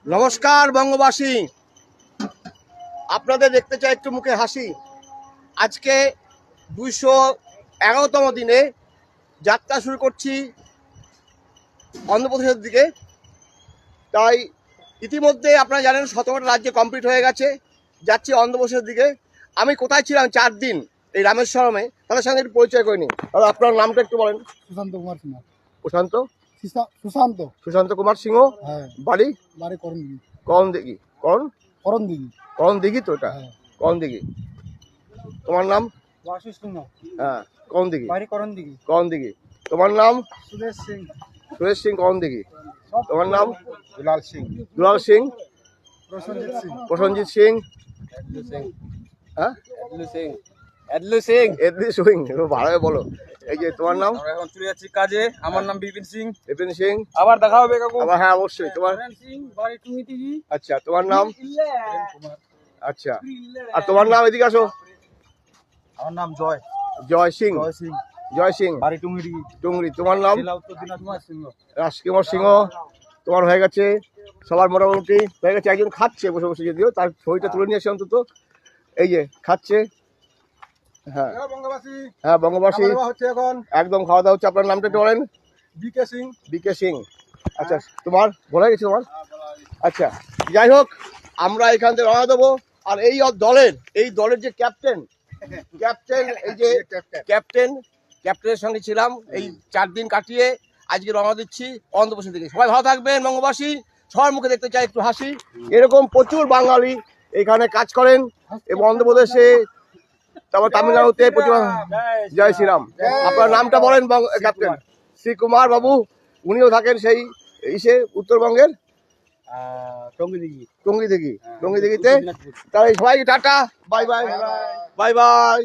নমস্কার বঙ্গবাসী, আপনাদের দেখতে চাই একটু মুখে হাসি। আজকে 211তম দিনে যাত্রা শুরু করছি অন্ধ্রপ্রদেশের দিকে। তাই ইতিমধ্যে আপনারা জানেন 17টা রাজ্যে কমপ্লিট হয়ে গেছে, যাচ্ছি অন্ধ্রপ্রদেশের দিকে। আমি কোথায় ছিলাম 4 দিন এই রামেশ্বরমে, তাদের সঙ্গে একটু পরিচয় করে নিই। তাহলে আপনার নামটা একটু বলেন। সুশান্ত কুমার সিনহা। প্রশান্ত সুশান্ত সুশান্ত কুমার সিংহ। হ্যাঁ, বাড়ি বাড়ি করণ দিঘি। করণ দিঘি। করণ দিঘি। করণ দিঘি তো এটা? হ্যাঁ। করণ দিঘি। তোমার নাম? বাসু সিংহ। হ্যাঁ, করণ দিঘি। বাড়ি করণ দিঘি। করণ দিঘি। তোমার নাম? সুরেশ সিং। সুরেশ সিং, করণ দিঘি। তোমার নাম? দুলাল সিং। দুলাল সিং। প্রসেনজিৎ সিং। প্রসেনজিৎ সিং। হ্যাঁ, এডলু সিং। এডলি সিং। ভালো বলো। এই যে তোমার নাম? আমরা এখন চলে যাচ্ছি কাজে। আমার নাম বিপিন সিং। বিপিন সিং। আবার দেখা হবে কাকু। আবার হ্যাঁ, অবশ্যই। তোমার? সিং, বাড়ি টুমিটিজি। আচ্ছা, তোমার নাম? আচ্ছা, আর তোমার নাম? এদিকে আসো। আমার নাম জয়। জয় সিং। জয় সিং। জয় সিং। বাড়ি টুঙ্গিডিঘি। টুংরি। তোমার নাম? জেলা উত্তর দিনাজপুর সিংহ। রাজকুমার সিংহ। তোমার হয়ে গেছে, সবার মোটামুটি হয়ে গেছে। একজন খাচ্ছে বসে বসে, যদিও তার ছবিটা তুলে নিয়ে আসে অন্তত। এই যে খাচ্ছে। হ্যাঁ বঙ্গবাসী। হ্যাঁ, বঙ্গবাসী হচ্ছে এখন একদম খাওয়া দাওয়া হচ্ছে। আপনার নামটা একটু বলেন। বিকে সিং। বিকে সিং। আচ্ছা, তোমার বলে গেছে তোমার? আচ্ছা, যাই হোক, আমরা এখান থেকে রওনা দেবো। আর এই দলের যে ক্যাপ্টেন, এই যে ক্যাপ্টেনের সঙ্গে ছিলাম এই 4 দিন কাটিয়ে আজকে রওনা দিচ্ছি অন্ধ্রপ্রদেশ থেকে। সবাই ভালো থাকবেন বঙ্গবাসী। সবার মুখে দেখতে চাই একটু হাসি। এরকম প্রচুর বাঙালি এখানে কাজ করেন, এবং অন্ধ্রপ্রদেশে, তারপর তামিলনাড়ুতে প্রচুর। জয় শ্রীরাম। আপনার নামটা বলেন ক্যাপ্টেন? শ্রী কুমার বাবু। উনিও থাকেন সেই উত্তরবঙ্গের টঙ্গী দিঘিতে। তাহলে সবাই tata, bye bye, bye bye.